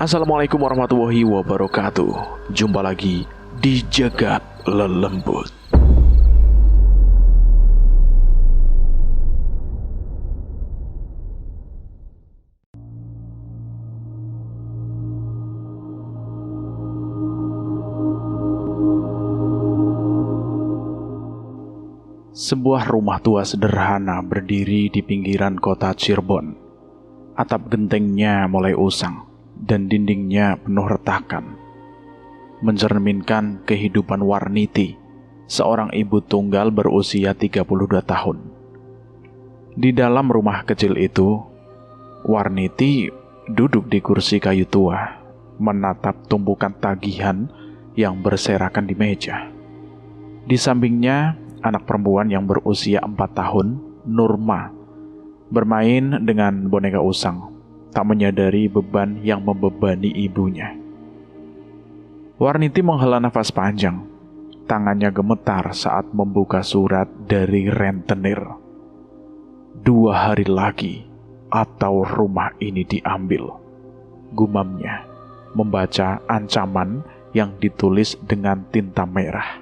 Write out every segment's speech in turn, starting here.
Assalamualaikum warahmatullahi wabarakatuh. Jumpa lagi di Jagat Lelembut. Sebuah rumah tua sederhana berdiri di pinggiran kota Cirebon. Atap gentengnya mulai usang dan dindingnya penuh retakan, mencerminkan kehidupan Warniti, seorang ibu tunggal berusia 32 tahun. Di dalam rumah kecil itu, Warniti duduk di kursi kayu tua, menatap tumpukan tagihan yang berserakan di meja. Di sampingnya, anak perempuan yang berusia 4 tahun, Nurma, bermain dengan boneka usang, tak menyadari beban yang membebani ibunya. Warniti menghela nafas panjang. Tangannya gemetar saat membuka surat dari rentenir. 2 hari lagi, atau rumah ini diambil, gumamnya, membaca ancaman yang ditulis dengan tinta merah.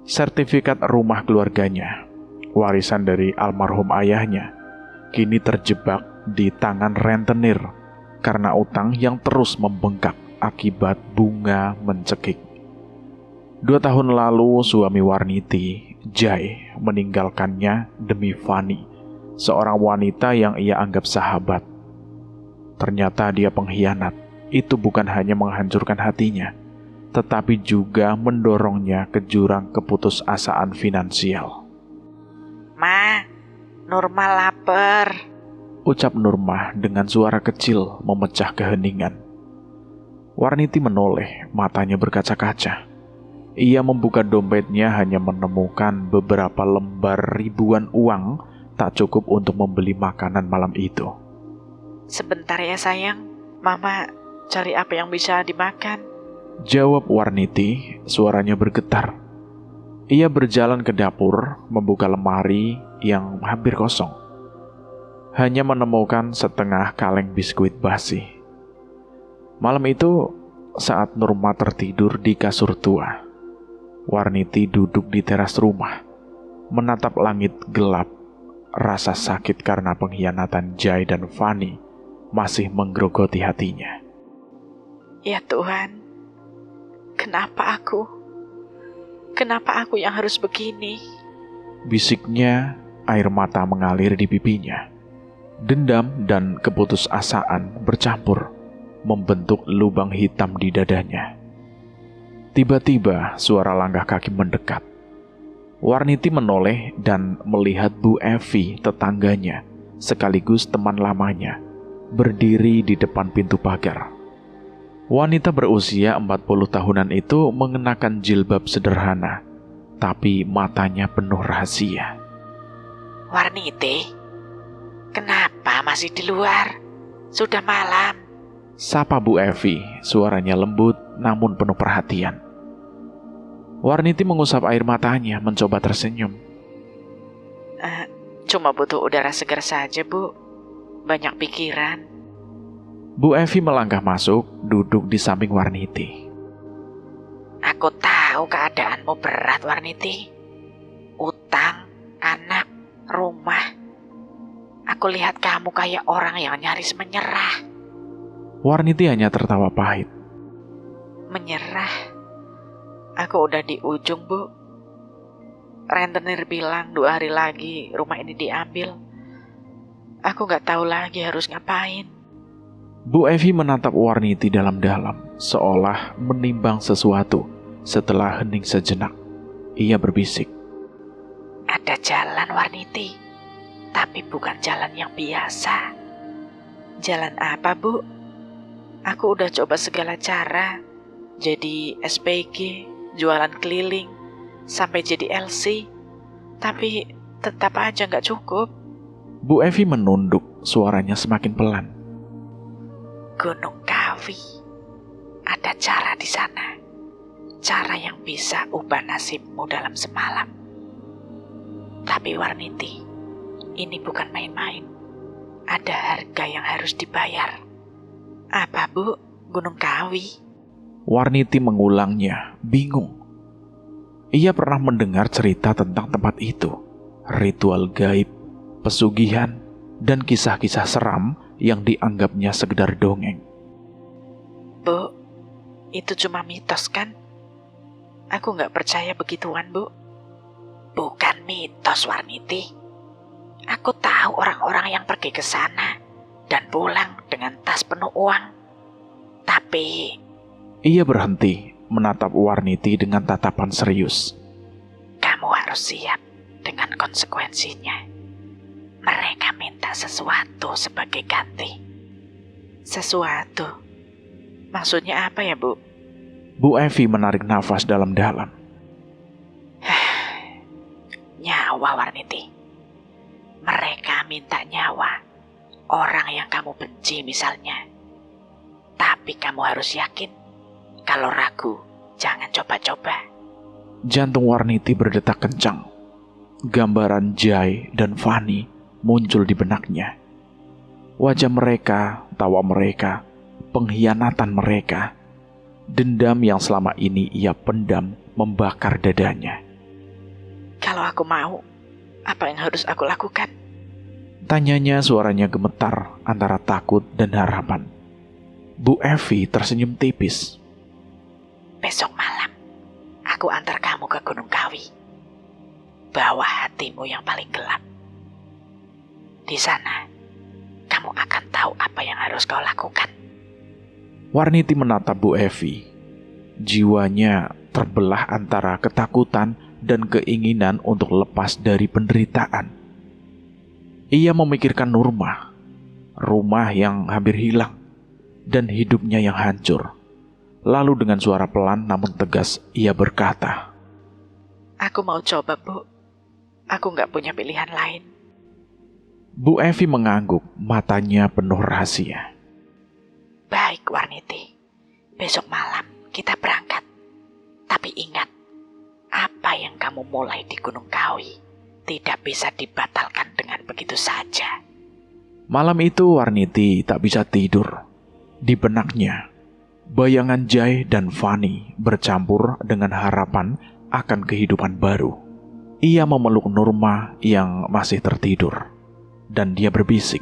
Sertifikat rumah keluarganya, warisan dari almarhum ayahnya, kini terjebak di tangan rentenir karena utang yang terus membengkak akibat bunga mencekik. 2 tahun lalu suami Warniti, Jai, meninggalkannya demi Fani, seorang wanita yang ia anggap sahabat. Ternyata dia pengkhianat. Itu bukan hanya menghancurkan hatinya, tetapi juga mendorongnya ke jurang keputusasaan finansial. Ma, Nurma lapar, ucap Nurma dengan suara kecil memecah keheningan. Warniti menoleh, matanya berkaca-kaca. Ia membuka dompetnya, hanya menemukan beberapa lembar ribuan uang tak cukup untuk membeli makanan malam itu. Sebentar ya sayang, Mama cari apa yang bisa dimakan. Jawab Warniti, suaranya bergetar. Ia berjalan ke dapur, membuka lemari yang hampir kosong. Hanya menemukan setengah kaleng biskuit basi. Malam itu, saat Nurma tertidur di kasur tua, Warniti duduk di teras rumah, menatap langit gelap. Rasa sakit karena pengkhianatan Jai dan Fani masih menggerogoti hatinya. Ya Tuhan, kenapa aku? Kenapa aku yang harus begini? Bisiknya, air mata mengalir di pipinya. Dendam dan keputusasaan bercampur, membentuk lubang hitam di dadanya. Tiba-tiba suara langkah kaki mendekat. Warniti menoleh dan melihat Bu Evi, tetangganya, sekaligus teman lamanya, berdiri di depan pintu pagar. Wanita berusia 40 tahunan itu mengenakan jilbab sederhana, tapi matanya penuh rahasia. Warniti, kenapa masih di luar? Sudah malam. Sapa Bu Evi, suaranya lembut namun penuh perhatian. Warniti mengusap air matanya, mencoba tersenyum. Cuma butuh udara segar saja, Bu. Banyak pikiran. Bu Evi melangkah masuk, duduk di samping Warniti. Aku tahu keadaanmu berat, Warniti. Utang, anak, rumah. Aku lihat kamu kayak orang yang nyaris menyerah. Warniti hanya tertawa pahit. Menyerah? Aku udah di ujung, Bu. Rentenir bilang 2 hari lagi rumah ini diambil. Aku gak tahu lagi harus ngapain. Bu Evi menatap Warniti dalam-dalam, seolah menimbang sesuatu. Setelah hening sejenak, ia berbisik. Ada jalan, Warniti. Tapi bukan jalan yang biasa. Jalan apa, Bu? Aku udah coba segala cara. Jadi SPG, jualan keliling, sampai jadi LC. Tapi tetap aja gak cukup. Bu Evi menunduk, suaranya semakin pelan. Gunung Kawi. Ada cara di sana. Cara yang bisa ubah nasibmu dalam semalam. Tapi Warniti, ini bukan main-main. Ada harga yang harus dibayar. Apa, Bu? Gunung Kawi? Warniti mengulangnya, bingung. Ia pernah mendengar cerita tentang tempat itu, ritual gaib, pesugihan, dan kisah-kisah seram yang dianggapnya sekedar dongeng. Bu, itu cuma mitos kan? Aku nggak percaya begituan, Bu. Bukan mitos, Warniti. Aku tahu orang-orang yang pergi ke sana dan pulang dengan tas penuh uang. Tapi Ia berhenti menatap Warniti dengan tatapan serius. kamu harus siap dengan konsekuensinya. Mereka minta sesuatu sebagai ganti. Sesuatu? Maksudnya apa ya, Bu? Bu Evi menarik nafas dalam-dalam. Nyawa, Warniti. Mereka minta nyawa orang yang kamu benci misalnya. Tapi kamu harus yakin. Kalau ragu, jangan coba-coba. Jantung Warniti berdetak kencang. Gambaran Jai dan Fani muncul di benaknya. Wajah mereka, tawa mereka, pengkhianatan mereka, dendam yang selama ini ia pendam membakar dadanya. Kalau aku mau, apa yang harus aku lakukan? Tanyanya, suaranya gemetar antara takut dan harapan. Bu Evi tersenyum tipis. Besok malam, aku antar kamu ke Gunung Kawi. Bawa hatimu yang paling gelap. Di sana, kamu akan tahu apa yang harus kau lakukan. Warniti menatap Bu Evi. Jiwanya terbelah antara ketakutan dan keinginan untuk lepas dari penderitaan. Ia memikirkan Nurma, rumah yang hampir hilang, dan hidupnya yang hancur. Lalu dengan suara pelan namun tegas, ia berkata, Aku mau coba, Bu. Aku nggak punya pilihan lain. Bu Evi mengangguk, matanya penuh rahasia. Baik, Warniti. Besok malam kita berangkat. Tapi ingat, apa yang kamu mulai di Gunung Kawi tidak bisa dibatalkan dengan begitu saja. Malam itu Warniti tak bisa tidur. Di benaknya, bayangan Jai dan Fani bercampur dengan harapan akan kehidupan baru. Ia memeluk Nurma yang masih tertidur, dan dia berbisik.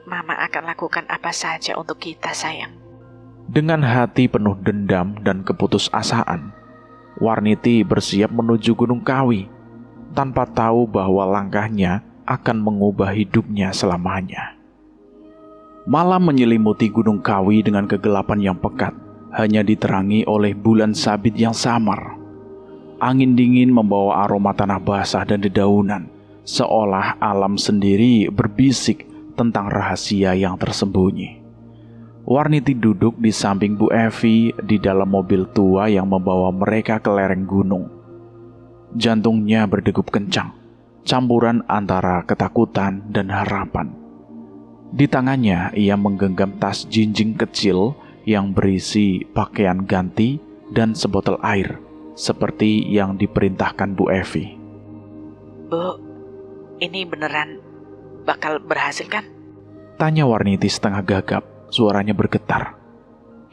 Mama akan lakukan apa saja untuk kita, sayang. Dengan hati penuh dendam dan keputusasaan, Warniti bersiap menuju Gunung Kawi, tanpa tahu bahwa langkahnya akan mengubah hidupnya selamanya. Malam menyelimuti Gunung Kawi dengan kegelapan yang pekat, hanya diterangi oleh bulan sabit yang samar. Angin dingin membawa aroma tanah basah dan dedaunan, seolah alam sendiri berbisik tentang rahasia yang tersembunyi. Warniti duduk di samping Bu Evi di dalam mobil tua yang membawa mereka ke lereng gunung. Jantungnya berdegup kencang, campuran antara ketakutan dan harapan. Di tangannya ia menggenggam tas jinjing kecil yang berisi pakaian ganti dan sebotol air, seperti yang diperintahkan Bu Evi. Bu, ini beneran bakal berhasil kan? Tanya Warniti setengah gagap, suaranya bergetar.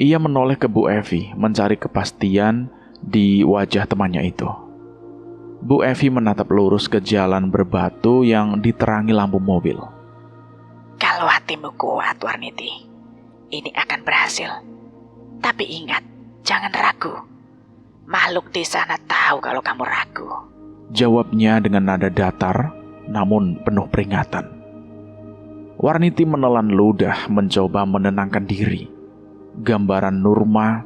Ia menoleh ke Bu Evi, mencari kepastian di wajah temannya itu. Bu Evi menatap lurus ke jalan berbatu yang diterangi lampu mobil. Kalau hatimu kuat, Warniti, ini akan berhasil. Tapi ingat, jangan ragu. Makhluk di sana tahu kalau kamu ragu. Jawabnya dengan nada datar, namun penuh peringatan. Warniti menelan ludah mencoba menenangkan diri. Gambaran Nurma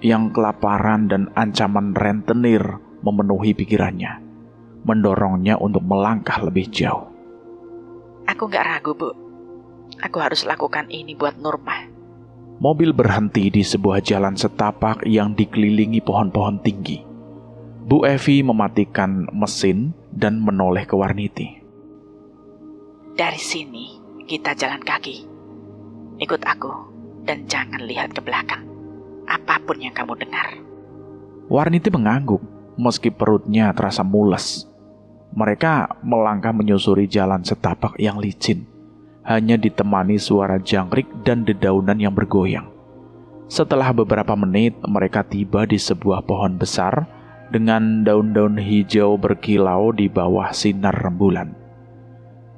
yang kelaparan dan ancaman rentenir memenuhi pikirannya, mendorongnya untuk melangkah lebih jauh. Aku nggak ragu, Bu. Aku harus lakukan ini buat Nurma. Mobil berhenti di sebuah jalan setapak yang dikelilingi pohon-pohon tinggi. Bu Evi mematikan mesin dan menoleh ke Warniti. Dari sini, kita jalan kaki. Ikut aku, dan jangan lihat ke belakang. Apapun yang kamu dengar. Warniti mengangguk, meski perutnya terasa mules. Mereka melangkah menyusuri jalan setapak yang licin. hanya ditemani suara jangkrik dan dedaunan yang bergoyang. Setelah beberapa menit, mereka tiba di sebuah pohon besar dengan daun-daun hijau berkilau di bawah sinar rembulan.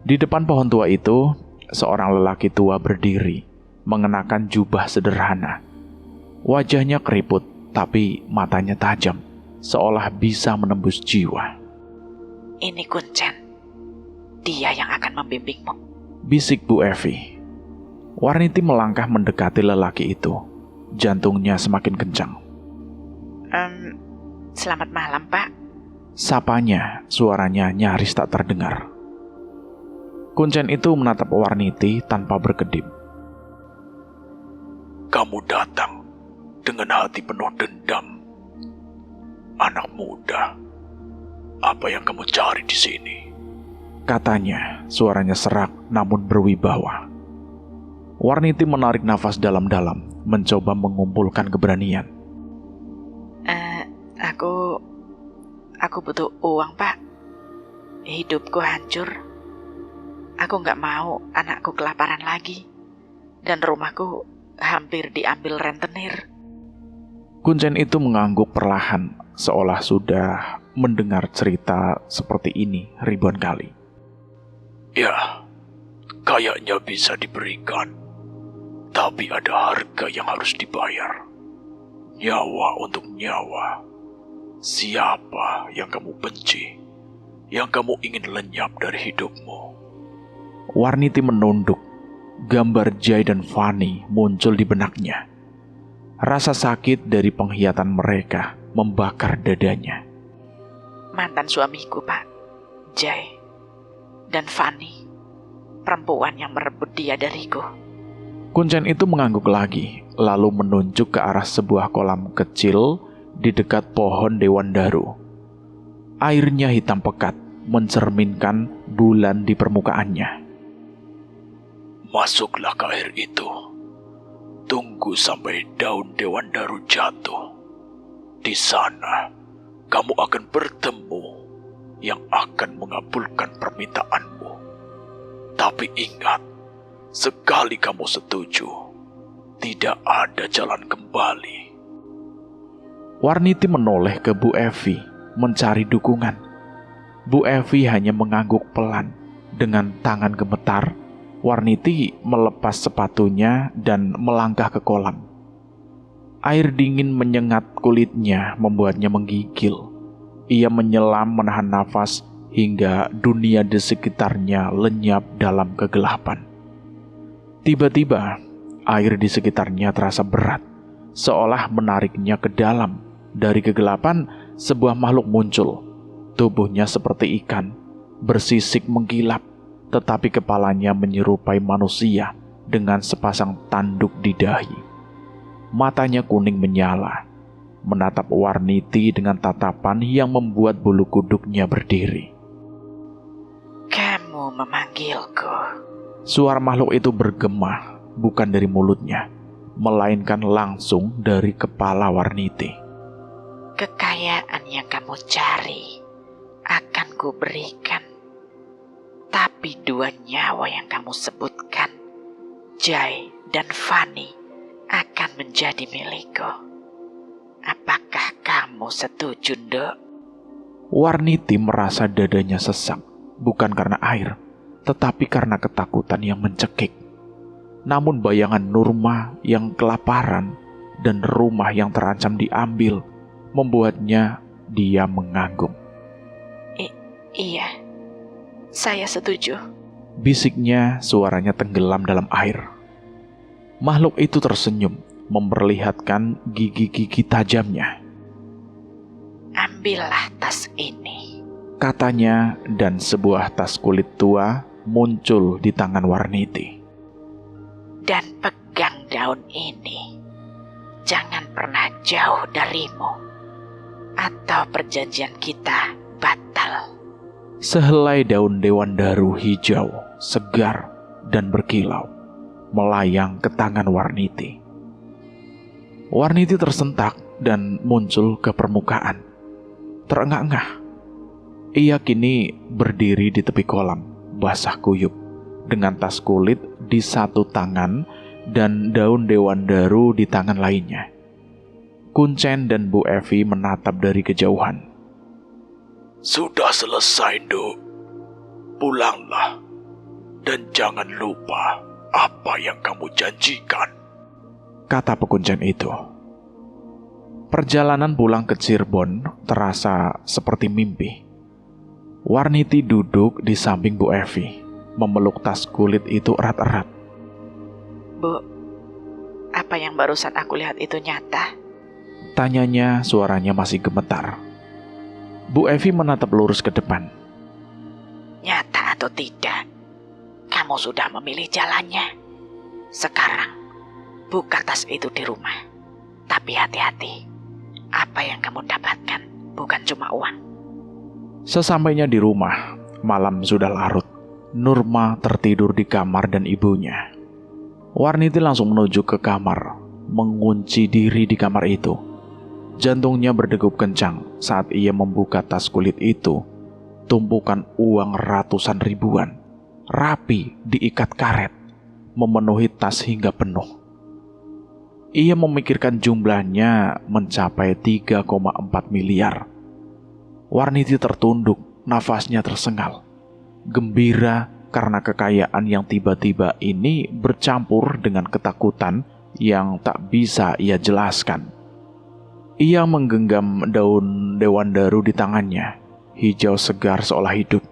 Di depan pohon tua itu, seorang lelaki tua berdiri, mengenakan jubah sederhana. Wajahnya keriput, tapi matanya tajam, seolah bisa menembus jiwa. Ini Kuncen, dia yang akan membimbingmu, bisik Bu Evi. Warniti melangkah mendekati lelaki itu. Jantungnya semakin kencang. Selamat malam, Pak. Sapanya, suaranya nyaris tak terdengar. Kuncen itu menatap Warniti tanpa berkedip. Kamu datang dengan hati penuh dendam. Anak muda, apa yang kamu cari di sini? Katanya, suaranya serak namun berwibawa. Warniti menarik nafas dalam-dalam, mencoba mengumpulkan keberanian. Aku butuh uang, Pak. Hidupku hancur. Aku gak mau anakku kelaparan lagi. Dan rumahku hampir diambil rentenir. Kuncen itu mengangguk perlahan, seolah sudah mendengar cerita seperti ini ribuan kali. Ya, kayaknya bisa diberikan. Tapi ada harga yang harus dibayar. Nyawa untuk nyawa. Siapa yang kamu benci? Yang kamu ingin lenyap dari hidupmu? Warniti menunduk. Gambar Jai dan Fani muncul di benaknya. Rasa sakit dari pengkhianatan mereka membakar dadanya. Mantan suamiku, Pak. Jai dan Fani. Perempuan yang merebut dia dariku. Kuncen itu mengangguk lagi, lalu menunjuk ke arah sebuah kolam kecil di dekat pohon dewandaru. Airnya hitam pekat, mencerminkan bulan di permukaannya. Masuklah ke air itu. Tunggu sampai daun dewandaru jatuh. Di sana, kamu akan bertemu yang akan mengabulkan permintaanmu. Tapi ingat, sekali kamu setuju, tidak ada jalan kembali. Warniti menoleh ke Bu Evi, mencari dukungan. Bu Evi hanya mengangguk pelan. Dengan tangan gemetar, Warniti melepas sepatunya dan melangkah ke kolam. Air dingin menyengat kulitnya, membuatnya menggigil. Ia menyelam menahan nafas hingga dunia di sekitarnya lenyap dalam kegelapan. Tiba-tiba, air di sekitarnya terasa berat, seolah menariknya ke dalam. Dari kegelapan, sebuah makhluk muncul. Tubuhnya seperti ikan, bersisik mengkilap, tetapi kepalanya menyerupai manusia dengan sepasang tanduk di dahi. Matanya kuning menyala, menatap Warniti dengan tatapan yang membuat bulu kuduknya berdiri. Kamu memanggilku. Suara makhluk itu bergema, bukan dari mulutnya, melainkan langsung dari kepala Warniti. Kekayaan yang kamu cari akan kuberikan. Tapi dua nyawa yang kamu sebutkan, Jai dan Fani, akan menjadi milikku. Apakah kamu setuju, Nduk? Warniti merasa dadanya sesak, bukan karena air, tetapi karena ketakutan yang mencekik. Namun bayangan Nurma yang kelaparan dan rumah yang terancam diambil membuatnya dia mengangguk. Iya, saya setuju. Bisiknya, suaranya tenggelam dalam air. Makhluk itu tersenyum, memperlihatkan gigi-gigi tajamnya. Ambillah tas ini, Katanya, dan sebuah tas kulit tua muncul di tangan Warniti. dan pegang daun ini. Jangan pernah jauh darimu, atau perjanjian kita batal. Sehelai daun dewandaru hijau, segar, dan berkilau, melayang ke tangan Warniti. Warniti tersentak dan muncul ke permukaan. Terengah-engah. Ia kini berdiri di tepi kolam, basah kuyup, dengan tas kulit di satu tangan dan daun dewandaru di tangan lainnya. Kuncen dan Bu Evi menatap dari kejauhan. Sudah selesai, Nduk. Pulanglah. Dan jangan lupa apa yang kamu janjikan, kata pekuncen itu. Perjalanan pulang ke Cirebon terasa seperti mimpi. Warniti duduk di samping Bu Evi, memeluk tas kulit itu erat-erat. Bu, apa yang barusan aku lihat itu nyata? Tanyanya, suaranya masih gemetar. Bu Evi menatap lurus ke depan. Nyata atau tidak, kamu sudah memilih jalannya. Sekarang, buka tas itu di rumah. Tapi hati-hati, apa yang kamu dapatkan bukan cuma uang. Sesampainya di rumah, malam sudah larut. Nurma tertidur di kamar dan ibunya. Warniti langsung menuju ke kamar, mengunci diri di kamar itu. Jantungnya berdegup kencang saat ia membuka tas kulit itu. Tumpukan uang ratusan ribuan, rapi diikat karet, memenuhi tas hingga penuh. Ia memikirkan jumlahnya mencapai 3,4 miliar. Warniti tertunduk, nafasnya tersengal. Gembira karena kekayaan yang tiba-tiba ini bercampur dengan ketakutan yang tak bisa ia jelaskan. Ia menggenggam daun dewandaru di tangannya, hijau segar seolah hidup,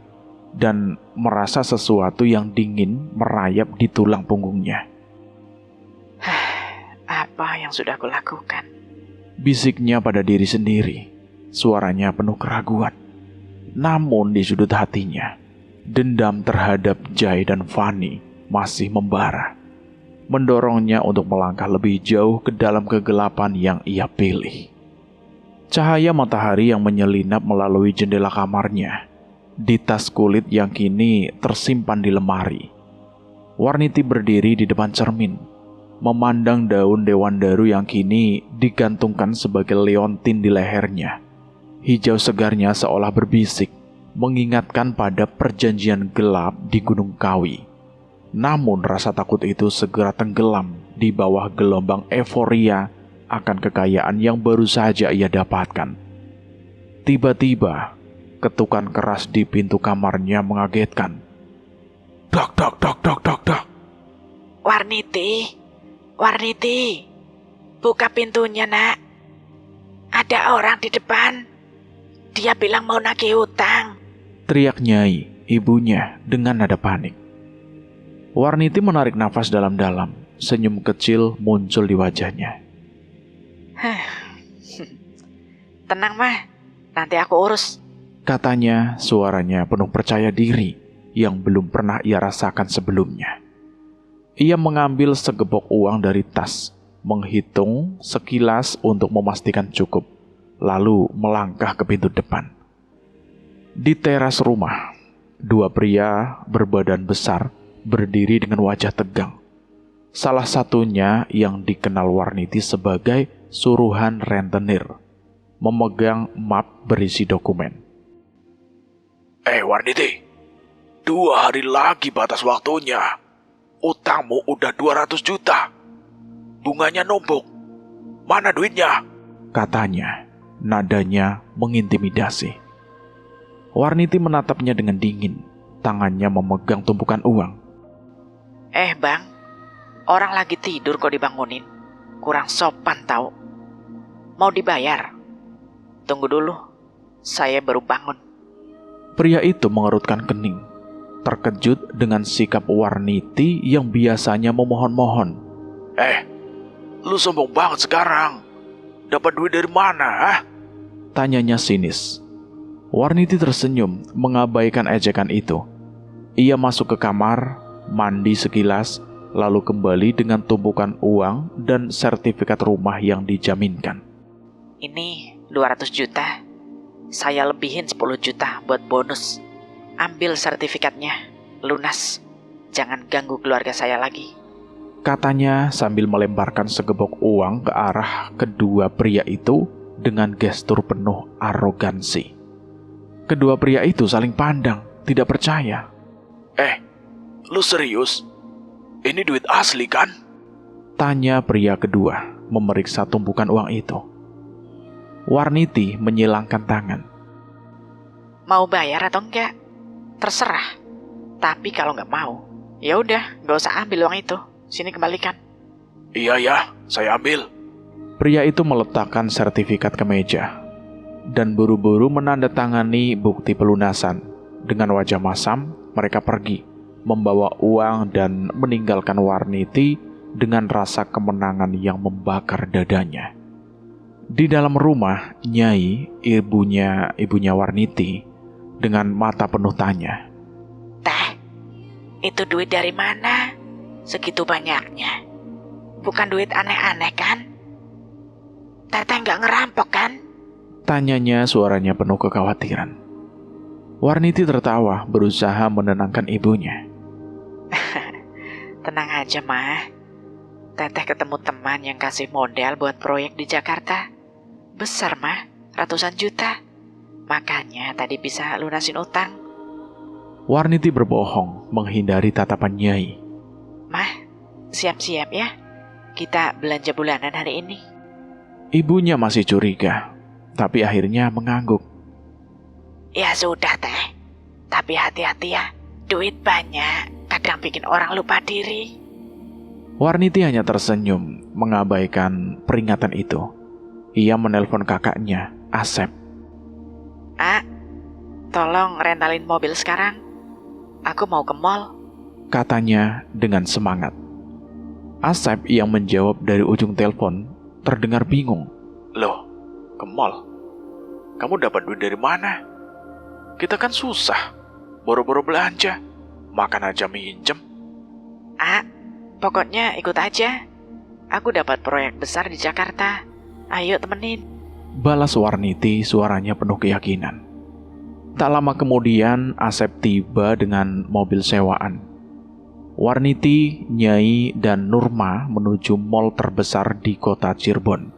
dan merasa sesuatu yang dingin merayap di tulang punggungnya. Apa yang sudah aku lakukan? Bisiknya pada diri sendiri, suaranya penuh keraguan. Namun di sudut hatinya, dendam terhadap Jai dan Fani masih membara, mendorongnya untuk melangkah lebih jauh ke dalam kegelapan yang ia pilih. Cahaya matahari yang menyelinap melalui jendela kamarnya, di tas kulit yang kini tersimpan di lemari. Warniti berdiri di depan cermin, memandang daun dewandaru yang kini digantungkan sebagai leontin di lehernya. Hijau segarnya seolah berbisik, mengingatkan pada perjanjian gelap di Gunung Kawi. Namun rasa takut itu segera tenggelam di bawah gelombang euforia akan kekayaan yang baru saja ia dapatkan. Tiba-tiba, ketukan keras di pintu kamarnya mengagetkan. Dak, dak, dak, dak, dak, dak. Warniti, Warniti, buka pintunya, Nak. Ada orang di depan. Dia bilang mau nagih hutang. Teriak Nyai, ibunya dengan nada panik. Warniti menarik nafas dalam-dalam, senyum kecil muncul di wajahnya. Tenang, Mah. Nanti aku urus. Katanya, suaranya penuh percaya diri yang belum pernah ia rasakan sebelumnya. Ia mengambil segepok uang dari tas, menghitung sekilas untuk memastikan cukup, lalu melangkah ke pintu depan. Di teras rumah, dua pria berbadan besar berdiri dengan wajah tegang. Salah satunya yang dikenal Warniti sebagai suruhan rentenir, memegang map berisi dokumen. Warniti, 2 hari lagi batas waktunya. Utangmu udah 200 juta. Bunganya numpuk. Mana duitnya? Katanya, nadanya mengintimidasi. Warniti menatapnya dengan dingin, tangannya memegang tumpukan uang. Bang, orang lagi tidur kok dibangunin. Kurang sopan tau. Mau dibayar? Tunggu dulu, saya baru bangun. Pria itu mengerutkan kening, terkejut dengan sikap Warniti yang biasanya memohon-mohon. Lu sombong banget sekarang. Dapat duit dari mana, hah? Tanyanya sinis. Warniti tersenyum mengabaikan ejekan itu. Ia masuk ke kamar, mandi sekilas, lalu kembali dengan tumpukan uang dan sertifikat rumah yang dijaminkan. Ini 200 juta. Saya lebihin 10 juta buat bonus. Ambil sertifikatnya, lunas. Jangan ganggu keluarga saya lagi. Katanya sambil melemparkan segebok uang ke arah kedua pria itu dengan gestur penuh arogansi. Kedua pria itu saling pandang, tidak percaya. Lu serius? Ini duit asli kan? Tanya pria kedua, memeriksa tumpukan uang itu. Warniti menyilangkan tangan. Mau bayar atau enggak? Terserah. Tapi kalau nggak mau, ya udah, nggak usah ambil uang itu. Sini kembalikan. Iya ya, saya ambil. Pria itu meletakkan sertifikat ke meja dan buru-buru menandatangani bukti pelunasan. Dengan wajah masam, mereka pergi, membawa uang dan meninggalkan Warniti dengan rasa kemenangan yang membakar dadanya. Di dalam rumah, Nyai, ibunya Warniti, dengan mata penuh tanya. Teh, itu duit dari mana? Segitu banyaknya. Bukan duit aneh-aneh kan? Teteh nggak ngerampok kan? Tanyanya suaranya penuh kekhawatiran. Warniti tertawa berusaha menenangkan ibunya. Tenang aja, Mah. Teteh ketemu teman yang kasih modal buat proyek di Jakarta. Besar, Mah. Ratusan juta. Makanya tadi bisa lunasin utang. Warniti berbohong menghindari tatapan Nyai. Mah, siap-siap ya. Kita belanja bulanan hari ini. Ibunya masih curiga, tapi akhirnya mengangguk. Ya sudah, Teh. Tapi hati-hati ya. Duit banyak, kadang bikin orang lupa diri. Warniti hanya tersenyum, mengabaikan peringatan itu. Ia menelpon kakaknya, Asep. Tolong rentalin mobil sekarang. Aku mau ke mall. Katanya dengan semangat. Asep yang menjawab dari ujung telepon terdengar bingung. Loh, ke mall? Kamu dapat duit dari mana? Kita kan susah, boro-boro belanja, makan aja minjem. Pokoknya ikut aja. Aku dapat proyek besar di Jakarta. Ayo temenin. Balas Warniti suaranya penuh keyakinan. Tak lama kemudian Asep tiba dengan mobil sewaan. Warniti, Nyai, dan Nurma menuju mall terbesar di kota Cirebon.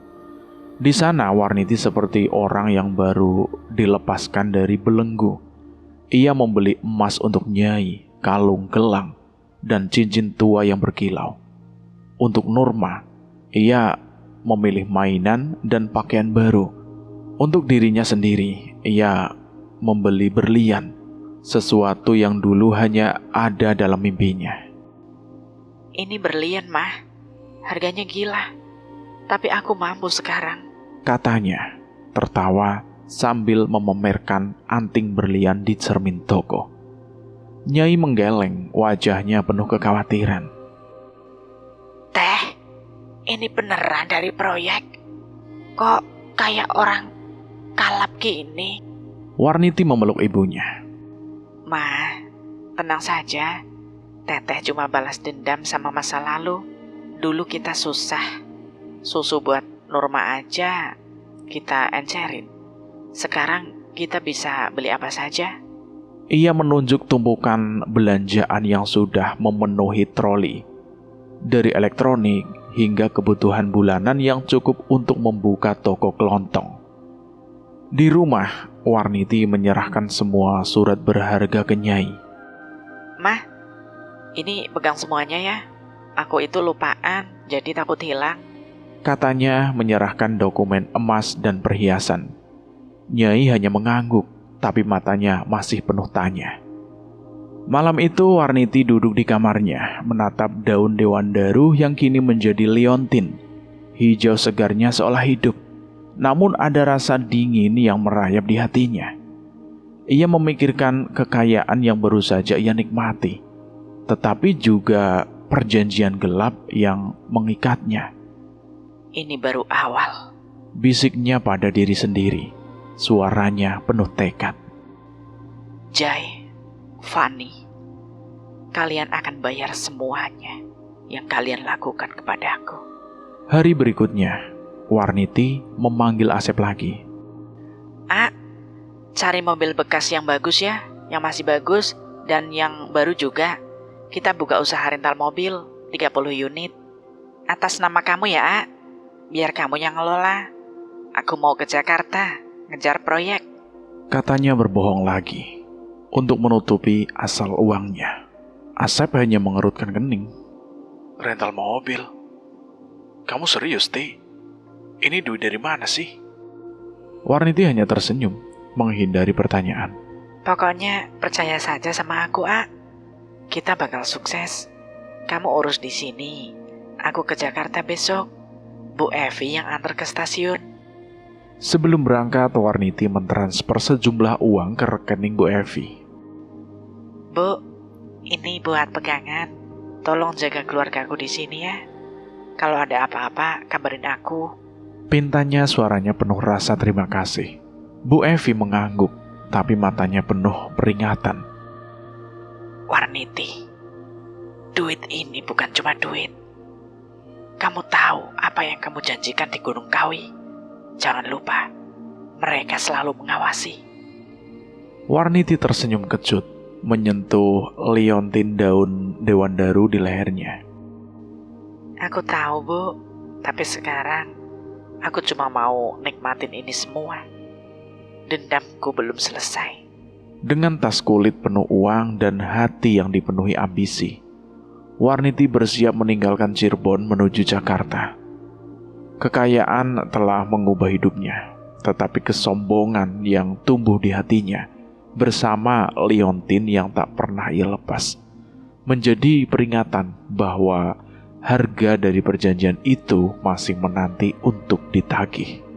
Di sana Warniti seperti orang yang baru dilepaskan dari belenggu. Ia membeli emas untuk Nyai, kalung gelang, dan cincin tua yang berkilau. Untuk Nurma, ia memilih mainan dan pakaian baru. Untuk dirinya sendiri, ia membeli berlian, sesuatu yang dulu hanya ada dalam mimpinya. Ini berlian, Mah. Harganya gila. Tapi aku mampu sekarang. Katanya, tertawa sambil memamerkan anting berlian di cermin toko. Nyai menggeleng, wajahnya penuh kekhawatiran. Teh, ini beneran dari proyek? Kok kayak orang kalap gini? Warniti memeluk ibunya. Mah, tenang saja. Teteh cuma balas dendam sama masa lalu. Dulu kita susah. Susu buat Nurma aja kita encerin. Sekarang kita bisa beli apa saja. Ia menunjuk tumpukan belanjaan yang sudah memenuhi troli. Dari elektronik hingga kebutuhan bulanan yang cukup untuk membuka toko kelontong. Di rumah, Warniti menyerahkan semua surat berharga ke Nyai. Mah, ini pegang semuanya ya. Aku itu lupaan, jadi takut hilang. Katanya menyerahkan dokumen emas dan perhiasan. Nyai hanya mengangguk, tapi matanya masih penuh tanya. Malam itu Warniti duduk di kamarnya, menatap daun dewandaru yang kini menjadi liontin. Hijau segarnya seolah hidup, namun ada rasa dingin yang merayap di hatinya. Ia memikirkan kekayaan yang baru saja ia nikmati, tetapi juga perjanjian gelap yang mengikatnya. Ini baru awal, Bisiknya pada diri sendiri, suaranya penuh tekad. Jai, Fani, kalian akan bayar semuanya yang kalian lakukan kepadaku. Hari berikutnya, Warniti memanggil Asep lagi. Cari mobil bekas yang bagus ya, yang masih bagus, dan yang baru juga. Kita buka usaha rental mobil, 30 unit. Atas nama kamu ya, biar kamu yang ngelola. Aku mau ke Jakarta, ngejar proyek. Katanya berbohong lagi untuk menutupi asal uangnya. Asep hanya mengerutkan kening. Rental mobil? Kamu serius, Ti? Ini duit dari mana sih? Warniti hanya tersenyum, menghindari pertanyaan. Pokoknya percaya saja sama aku, A. Kita bakal sukses. Kamu urus di sini. Aku ke Jakarta besok. Bu Evi yang antar ke stasiun. Sebelum berangkat, Warniti mentransfer sejumlah uang ke rekening Bu Evi. Bu, ini buat pegangan. Tolong jaga keluargaku di sini ya. Kalau ada apa-apa, kabarin aku. Pintanya suaranya penuh rasa terima kasih. Bu Evi mengangguk, tapi matanya penuh peringatan. Warniti, duit ini bukan cuma duit. Kamu tahu apa yang kamu janjikan di Gunung Kawi? Jangan lupa, mereka selalu mengawasi. Warniti tersenyum kecut, menyentuh liontin daun dewandaru di lehernya. Aku tahu, Bu. Tapi sekarang, aku cuma mau nikmatin ini semua. Dendamku belum selesai. Dengan tas kulit penuh uang dan hati yang dipenuhi ambisi, Warniti bersiap meninggalkan Cirebon menuju Jakarta. Kekayaan telah mengubah hidupnya, tetapi kesombongan yang tumbuh di hatinya bersama liontin yang tak pernah ia lepas menjadi peringatan bahwa harga dari perjanjian itu masih menanti untuk ditagih.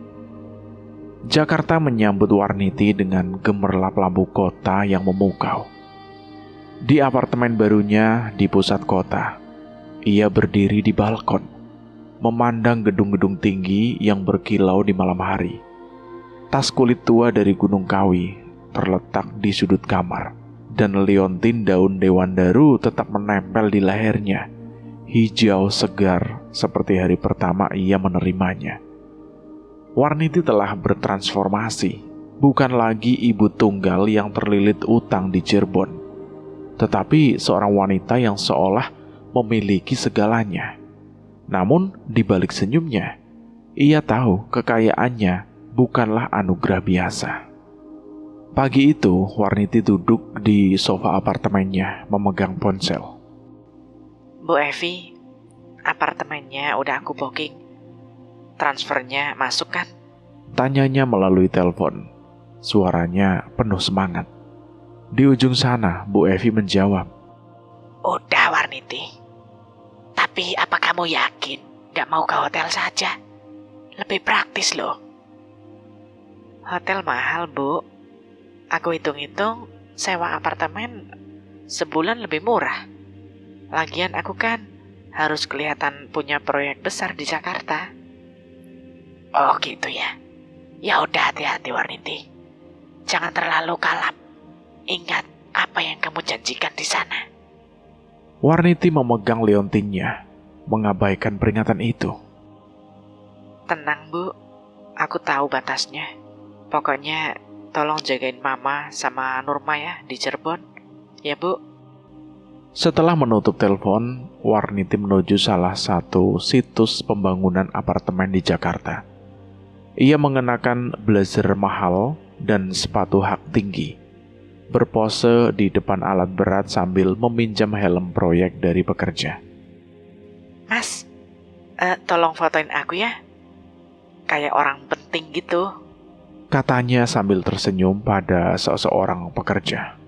Jakarta menyambut Warniti dengan gemerlap lampu kota yang memukau. Di apartemen barunya di pusat kota, ia berdiri di balkon, memandang gedung-gedung tinggi yang berkilau di malam hari. Tas kulit tua dari Gunung Kawi terletak di sudut kamar, dan liontin daun dewandaru tetap menempel di lehernya, hijau segar seperti hari pertama ia menerimanya. Warniti telah bertransformasi, bukan lagi ibu tunggal yang terlilit utang di Cirebon, tetapi seorang wanita yang seolah memiliki segalanya. Namun di balik senyumnya, ia tahu kekayaannya bukanlah anugerah biasa. Pagi itu, Warniti duduk di sofa apartemennya memegang ponsel. Bu Evi, apartemennya udah aku booking. Transfernya masuk kan? Tanyanya melalui telepon. Suaranya penuh semangat. Di ujung sana, Bu Evi menjawab. Udah, Warniti. Tapi apa kamu yakin gak mau ke hotel saja? Lebih praktis loh. Hotel mahal, Bu. Aku hitung-hitung sewa apartemen sebulan lebih murah. Lagian aku kan harus kelihatan punya proyek besar di Jakarta. Oh gitu ya. Ya udah, hati-hati Warniti. Jangan terlalu kalap. Ingat apa yang kamu janjikan di sana. Warniti memegang liontinnya, mengabaikan peringatan itu. Tenang, Bu. Aku tahu batasnya. Pokoknya tolong jagain Mama sama Nurma ya di Cirebon. Ya, Bu. Setelah menutup telepon, Warniti menuju salah satu situs pembangunan apartemen di Jakarta. Ia mengenakan blazer mahal dan sepatu hak tinggi, berpose di depan alat berat sambil meminjam helm proyek dari pekerja. Mas, tolong fotoin aku ya. Kayak orang penting gitu. Katanya sambil tersenyum pada seseorang pekerja.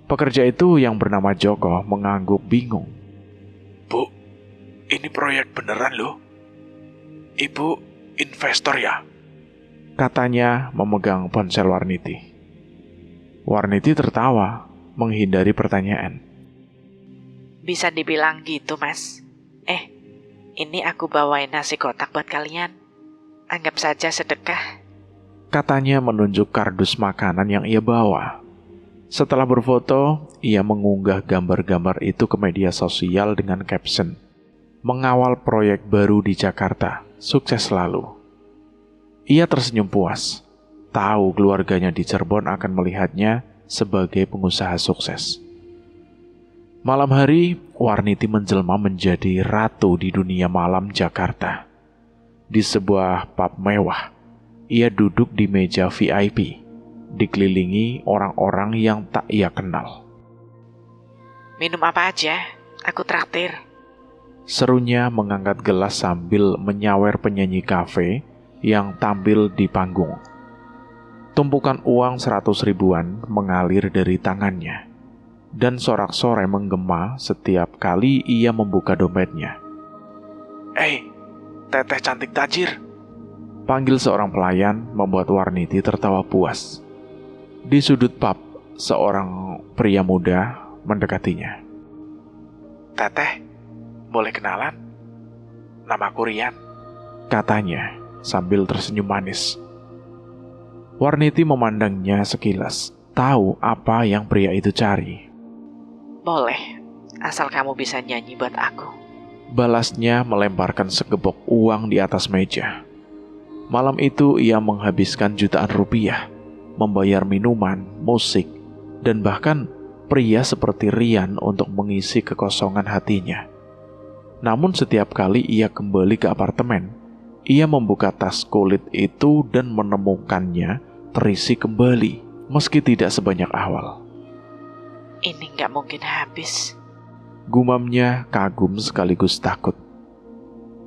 Pekerja itu yang bernama Joko mengangguk bingung. Bu, ini proyek beneran loh. Ibu investor ya? Katanya memegang ponsel Warniti. Warniti tertawa, menghindari pertanyaan. Bisa dibilang gitu, Mas. Ini aku bawain nasi kotak buat kalian. Anggap saja sedekah. Katanya menunjuk kardus makanan yang ia bawa. Setelah berfoto, ia mengunggah gambar-gambar itu ke media sosial dengan caption, "Mengawal proyek baru di Jakarta, sukses selalu." Ia tersenyum puas, tahu keluarganya di Cirebon akan melihatnya sebagai pengusaha sukses. Malam hari, Warniti menjelma menjadi ratu di dunia malam Jakarta. Di sebuah pub mewah, ia duduk di meja VIP, dikelilingi orang-orang yang tak ia kenal. Minum apa aja? Aku traktir. Serunya mengangkat gelas sambil menyawer penyanyi kafe yang tampil di panggung. Tumpukan uang 100 ribuan mengalir dari tangannya, dan sorak-sorai menggema setiap kali ia membuka dompetnya. Teteh cantik tajir. Panggil seorang pelayan membuat Warniti tertawa puas. Di sudut pub, seorang pria muda mendekatinya. Teteh, boleh kenalan? Namaku Rian. Katanya sambil tersenyum manis. Warniti memandangnya sekilas, tahu apa yang pria itu cari. Boleh, asal kamu bisa nyanyi buat aku. Balasnya melemparkan segebok uang di atas meja. Malam itu ia menghabiskan jutaan rupiah, membayar minuman, musik, dan bahkan pria seperti Rian untuk mengisi kekosongan hatinya. Namun setiap kali ia kembali ke apartemen, ia membuka tas kulit itu dan menemukannya terisi kembali, meski tidak sebanyak awal. Ini nggak mungkin habis. Gumamnya kagum sekaligus takut.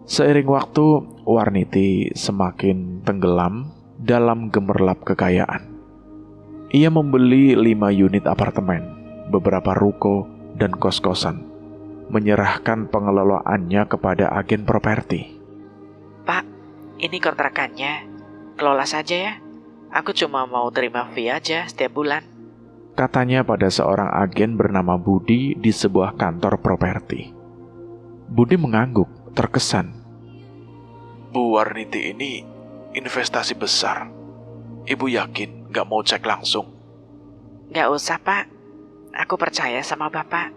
Seiring waktu, Warniti semakin tenggelam dalam gemerlap kekayaan. Ia membeli 5 unit apartemen, beberapa ruko, dan kos-kosan, menyerahkan pengelolaannya kepada agen properti. Pak, ini kontrakannya. Kelola saja ya. Aku cuma mau terima fee aja setiap bulan. Katanya pada seorang agen bernama Budi di sebuah kantor properti. Budi mengangguk, terkesan. Bu Warniti ini investasi besar. Ibu yakin gak mau cek langsung? Nggak usah, Pak. Aku percaya sama Bapak.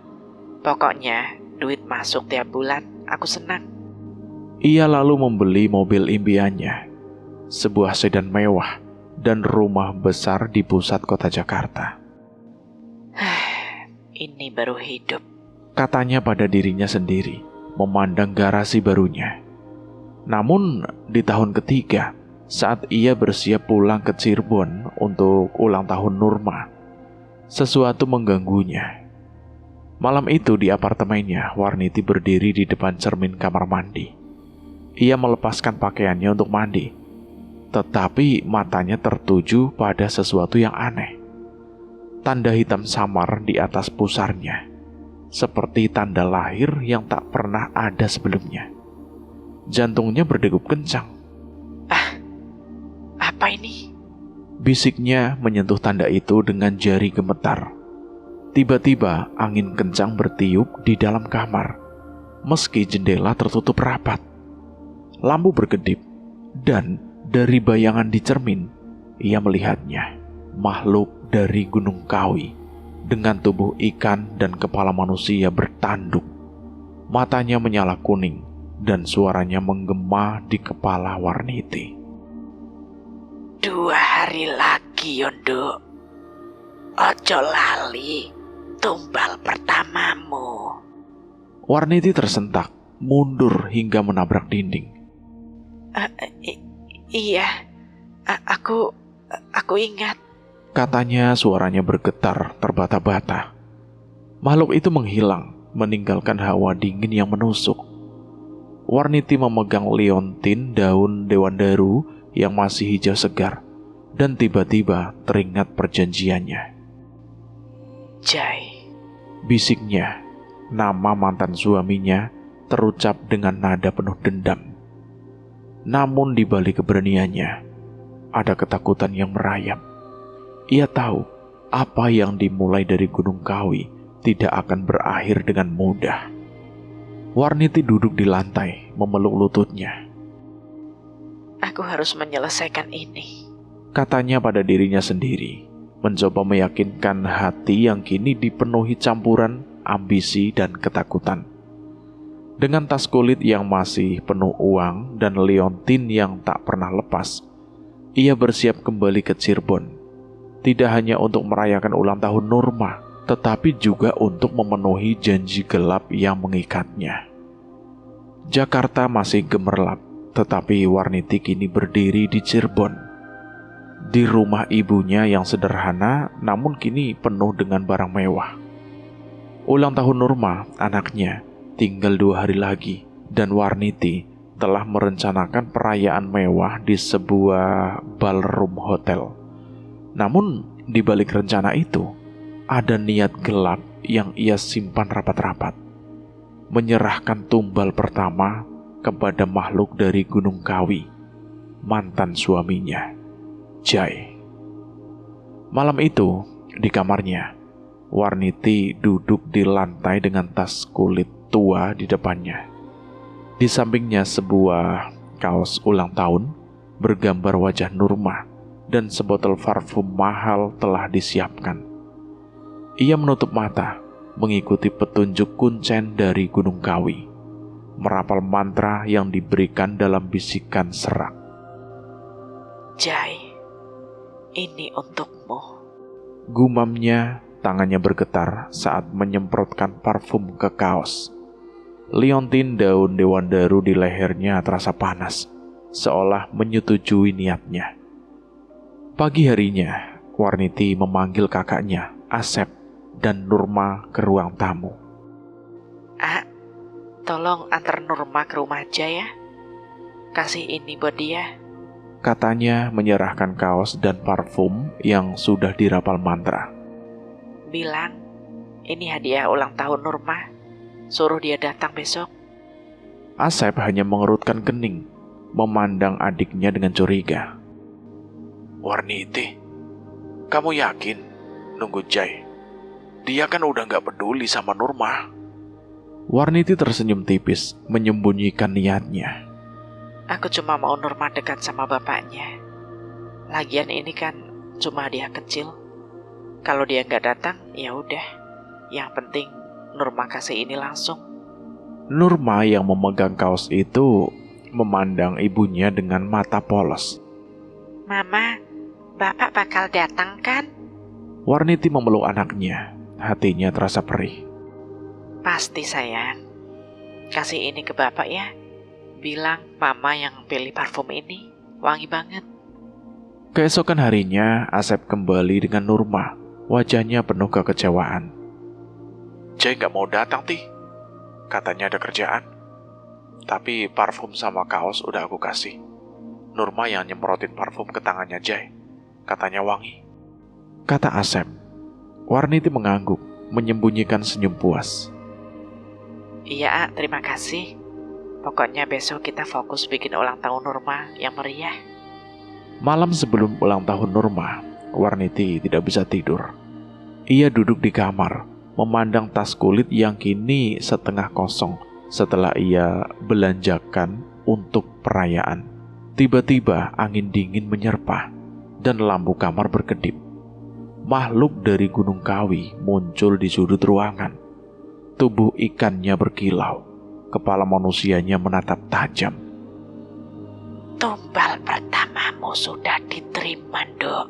Pokoknya, duit masuk tiap bulan. Aku senang. Ia lalu membeli mobil impiannya, sebuah sedan mewah, dan rumah besar di pusat kota Jakarta. Ini baru hidup. Katanya pada dirinya sendiri, memandang garasi barunya. Namun, di tahun ketiga, saat ia bersiap pulang ke Cirebon untuk ulang tahun Nurma, sesuatu mengganggunya. Malam itu di apartemennya, Warniti berdiri di depan cermin kamar mandi. Ia melepaskan pakaiannya untuk mandi, tetapi matanya tertuju pada sesuatu yang aneh. Tanda hitam samar di atas pusarnya, seperti tanda lahir yang tak pernah ada sebelumnya. Jantungnya berdegup kencang. Apa ini? Bisiknya menyentuh tanda itu dengan jari gemetar. Tiba-tiba angin kencang bertiup di dalam kamar, meski jendela tertutup rapat. Lampu berkedip, dan dari bayangan di cermin, ia melihatnya, makhluk dari Gunung Kawi, dengan tubuh ikan dan kepala manusia bertanduk. Matanya menyala kuning, dan suaranya menggema di kepala Warniti. 2 hari lagi, Yondo. Ojo lali, tumbal pertamamu. Warniti tersentak, mundur hingga menabrak dinding. Iya, aku ingat. Katanya suaranya bergetar terbata-bata. Makhluk itu menghilang, meninggalkan hawa dingin yang menusuk. Warniti memegang liontin daun dewandaru yang masih hijau segar, dan tiba-tiba teringat perjanjiannya. Jai, Bisiknya, nama mantan suaminya terucap dengan nada penuh dendam. Namun di balik keberaniannya, ada ketakutan yang merayap. Ia tahu apa yang dimulai dari Gunung Kawi tidak akan berakhir dengan mudah. Warniti duduk di lantai, memeluk lututnya. aku harus menyelesaikan ini. Katanya pada dirinya sendiri, mencoba meyakinkan hati yang kini dipenuhi campuran ambisi dan ketakutan. Dengan tas kulit yang masih penuh uang dan liontin yang tak pernah lepas, ia bersiap kembali ke Cirebon. Tidak hanya untuk merayakan ulang tahun Nurma, tetapi juga untuk memenuhi janji gelap yang mengikatnya. Jakarta masih gemerlap, tetapi Warniti kini berdiri di Cirebon. Di rumah ibunya yang sederhana, namun kini penuh dengan barang mewah. Ulang tahun Nurma, anaknya, tinggal 2 hari lagi, dan Warniti telah merencanakan perayaan mewah di sebuah ballroom hotel. Namun, di balik rencana itu, ada niat gelap yang ia simpan rapat-rapat. Menyerahkan tumbal pertama kepada makhluk dari Gunung Kawi, mantan suaminya, Jai. Malam itu, di kamarnya, Warniti duduk di lantai dengan tas kulit tua di depannya. Di sampingnya sebuah kaos ulang tahun bergambar wajah Nurma dan sebotol parfum mahal telah disiapkan. Ia menutup mata, mengikuti petunjuk kuncen dari Gunung Kawi, merapal mantra yang diberikan dalam bisikan serak. Jai, ini untukmu. Gumamnya, tangannya bergetar saat menyemprotkan parfum ke kaos. Liontin daun dewandaru di lehernya terasa panas, seolah menyetujui niatnya. Pagi harinya, Warniti memanggil kakaknya, Asep, dan Nurma ke ruang tamu. Tolong antar Nurma ke rumah Jai ya. Kasih ini buat dia. Katanya menyerahkan kaos dan parfum yang sudah dirapal mantra. Bilang, ini hadiah ulang tahun Nurma. Suruh dia datang besok. Asep hanya mengerutkan kening, memandang adiknya dengan curiga. Warniti, kamu yakin nunggu Jai? Dia kan udah gak peduli sama Nurma. Warniti tersenyum tipis, menyembunyikan niatnya. Aku cuma mau Nurma dekat sama bapaknya. Lagian ini kan cuma hadiah kecil. Kalau dia nggak datang, ya udah. Yang penting Nurma kasih ini langsung. Nurma yang memegang kaos itu memandang ibunya dengan mata polos. Mama, bapak bakal datang kan? Warniti memeluk anaknya, hatinya terasa perih. Pasti sayang. Kasih ini ke bapak ya. Bilang mama yang pilih parfum ini. Wangi banget. Keesokan harinya, Asep kembali dengan Nurma. Wajahnya penuh kekecewaan. Jai gak mau datang, Ti. Katanya ada kerjaan. Tapi parfum sama kaos udah aku kasih. Nurma yang nyemprotin parfum ke tangannya Jai. Katanya wangi. Kata Asep. Warniti mengangguk, menyembunyikan senyum puas. Iya, terima kasih. Pokoknya besok kita fokus bikin ulang tahun Nurma yang meriah. Malam sebelum ulang tahun Nurma, Warniti tidak bisa tidur. Ia duduk di kamar, memandang tas kulit yang kini setengah kosong setelah ia belanjakan untuk perayaan. Tiba-tiba angin dingin menyerpa dan lampu kamar berkedip. Makhluk dari Gunung Kawi muncul di sudut ruangan. Tubuh ikannya berkilau, kepala manusianya menatap tajam. Tumbal pertamamu sudah diterima, Dok.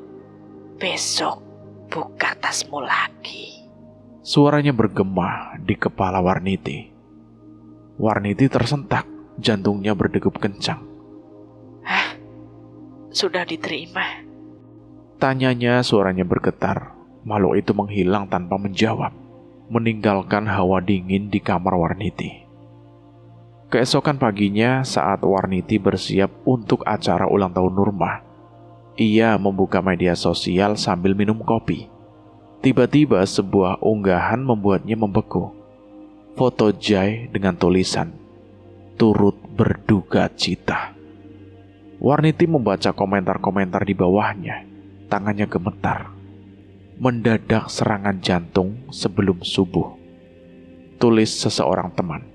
Besok buka tasmu lagi. Suaranya bergema di kepala Warniti. Warniti tersentak, jantungnya berdegup kencang. Hah? Sudah diterima? Tanyanya, suaranya bergetar. Makhluk itu menghilang tanpa menjawab, meninggalkan hawa dingin di kamar Warniti. Keesokan paginya, saat Warniti bersiap untuk acara ulang tahun Nurma, ia membuka media sosial sambil minum kopi. Tiba-tiba sebuah unggahan membuatnya membeku. Foto Jai dengan tulisan, "Turut berduka cita." Warniti membaca komentar-komentar di bawahnya. Tangannya gemetar. Mendadak serangan jantung sebelum subuh. Tulis seseorang teman.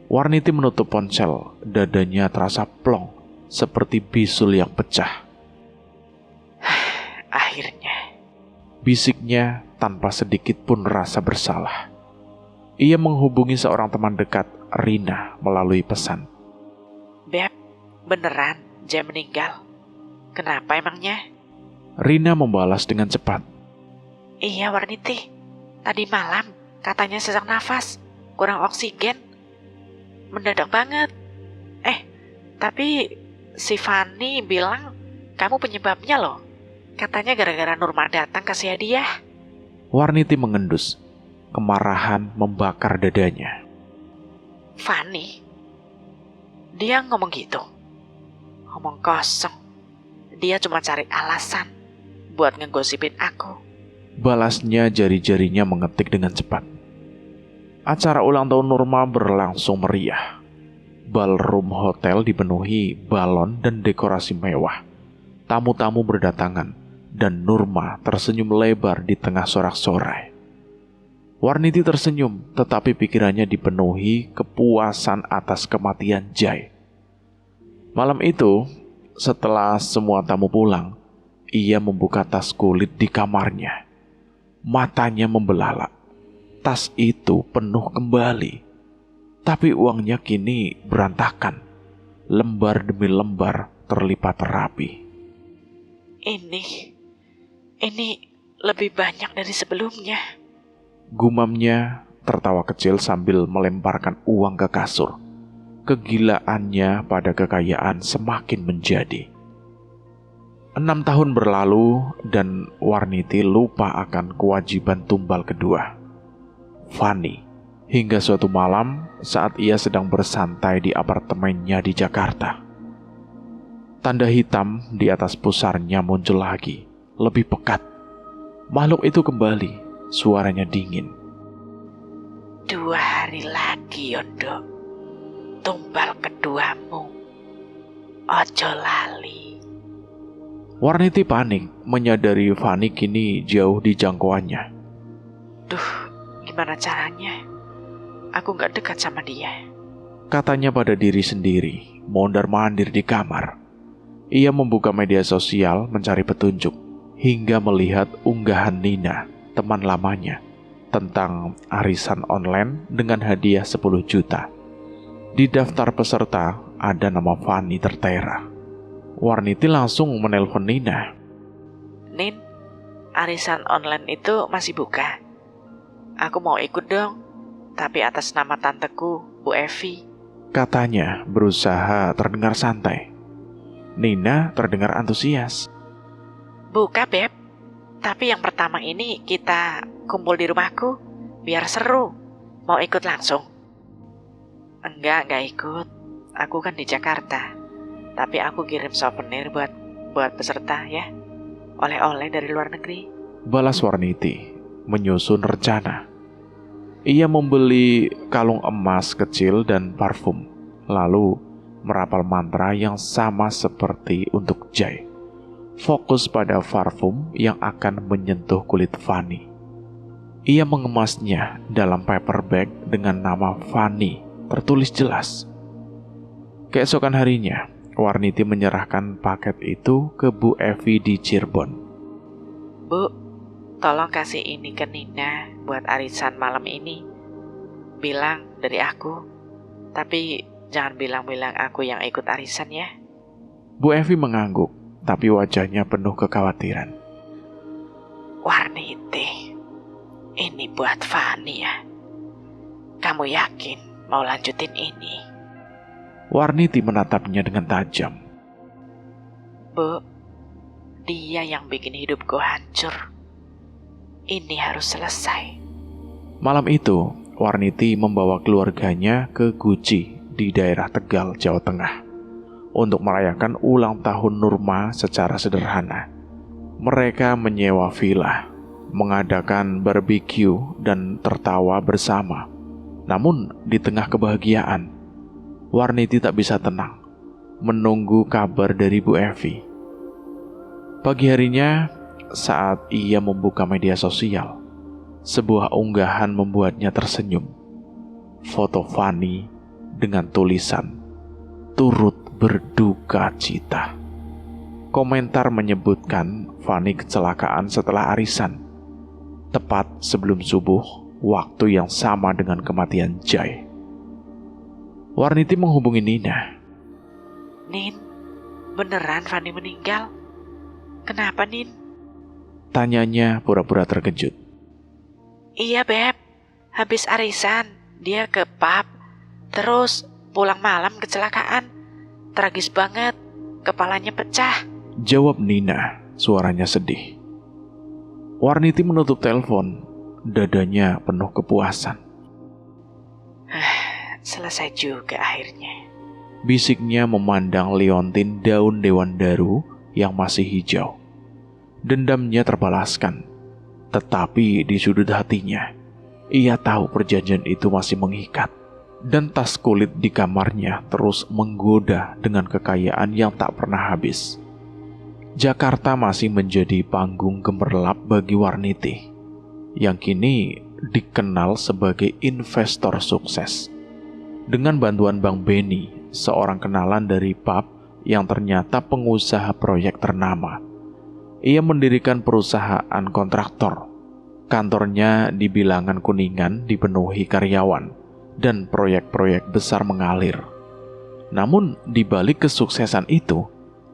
Warniti menutup ponsel, dadanya terasa plong, seperti bisul yang pecah. Akhirnya. Bisiknya tanpa sedikit pun rasa bersalah. Ia menghubungi seorang teman dekat, Rina, melalui pesan. Beb, beneran Jai meninggal? Kenapa emangnya? Rina membalas dengan cepat. Iya, Warniti. Tadi malam katanya sesak nafas, kurang oksigen. Mendadak banget. Tapi si Fanny bilang kamu penyebabnya loh. Katanya gara-gara Nurma datang kasih hadiah. Warniti mengendus. kemarahan membakar dadanya. Fanny? Dia ngomong gitu? Ngomong kosong. Dia cuma cari alasan buat ngegosipin aku. Balasnya jari-jarinya mengetik dengan cepat. Acara ulang tahun Nurma berlangsung meriah. Ballroom hotel dipenuhi balon dan dekorasi mewah. Tamu-tamu berdatangan dan Nurma tersenyum lebar di tengah sorak-sorai. Warniti tersenyum, tetapi pikirannya dipenuhi kepuasan atas kematian Jai. Malam itu, setelah semua tamu pulang, ia membuka tas kulit di kamarnya. Matanya membelalak. Tas itu penuh kembali, tapi uangnya kini berantakan. Lembar demi lembar terlipat rapi. Ini lebih banyak dari sebelumnya. Gumamnya tertawa kecil sambil melemparkan uang ke kasur. Kegilaannya pada kekayaan semakin menjadi. 6 tahun berlalu dan Warniti lupa akan kewajiban tumbal kedua, Fanny, hingga suatu malam saat ia sedang bersantai di apartemennya di Jakarta. Tanda hitam di atas pusarnya muncul lagi, lebih pekat. Makhluk itu kembali, suaranya dingin. 2 hari lagi, Yondo. Tumbal keduamu. Ojo lali. Warniti panik, menyadari Fanny kini jauh di jangkauannya. Duh, gimana caranya? Aku gak dekat sama dia. Katanya pada diri sendiri, mondar-mandir di kamar. Ia membuka media sosial mencari petunjuk, hingga melihat unggahan Nina, teman lamanya, tentang arisan online dengan hadiah 10 juta. Di daftar peserta ada nama Fanny tertera. Warniti langsung menelpon Nina. Nin, arisan online itu masih buka. Aku mau ikut dong, tapi atas nama tanteku, Bu Evi. Katanya berusaha terdengar santai. Nina terdengar antusias. Buka, Beb. Tapi yang pertama ini kita kumpul di rumahku, biar seru. Mau ikut langsung? Enggak ikut. Aku kan di Jakarta. Tapi aku kirim souvenir buat peserta ya. Oleh-oleh dari luar negeri. Balas Warniti, menyusun rencana. Ia membeli kalung emas kecil dan parfum, lalu merapal mantra yang sama seperti untuk Jai. Fokus pada parfum yang akan menyentuh kulit Fanny. Ia mengemasnya dalam paper bag dengan nama Fanny tertulis jelas. Keesokan harinya, Warniti menyerahkan paket itu ke Bu Evi di Cirebon. Bu, tolong kasih ini ke Nina buat arisan malam ini. Bilang dari aku, tapi jangan bilang-bilang aku yang ikut arisan ya. Bu Evi mengangguk, tapi wajahnya penuh kekhawatiran. Warniti, ini buat Fanny ya. Kamu yakin mau lanjutin ini? Warniti menatapnya dengan tajam. Bu, dia yang bikin hidupku hancur. Ini harus selesai. Malam itu, Warniti membawa keluarganya ke Guci di daerah Tegal, Jawa Tengah, untuk merayakan ulang tahun Nurma secara sederhana. Mereka menyewa villa, mengadakan barbeque dan tertawa bersama. Namun, di tengah kebahagiaan, Warniti tak bisa tenang, menunggu kabar dari Bu Evi. Pagi harinya, saat ia membuka media sosial, sebuah unggahan membuatnya tersenyum. Foto Fanny dengan tulisan, turut berduka cita. Komentar menyebutkan Fanny kecelakaan setelah arisan, tepat sebelum subuh, waktu yang sama dengan kematian Jai. Warniti menghubungi Nina. Nin, beneran Fanny meninggal? Kenapa, Nin? Tanyanya pura-pura terkejut. Iya, Beb. Habis arisan, dia ke pub. Terus pulang malam kecelakaan. Tragis banget. Kepalanya pecah. Jawab Nina, suaranya sedih. Warniti menutup telepon. dadanya penuh kepuasan. Selesai juga akhirnya. Bisiknya memandang liontin daun dewandaru yang masih hijau. Dendamnya terbalaskan, tetapi di sudut hatinya, ia tahu perjanjian itu masih mengikat. Dan tas kulit di kamarnya terus menggoda dengan kekayaan yang tak pernah habis. Jakarta masih menjadi panggung gemerlap bagi Warniti, yang kini dikenal sebagai investor sukses. Dengan bantuan Bang Benny, seorang kenalan dari pub yang ternyata pengusaha proyek ternama, ia mendirikan perusahaan kontraktor. Kantornya di Bilangan Kuningan dipenuhi karyawan, dan proyek-proyek besar mengalir. Namun, di balik kesuksesan itu,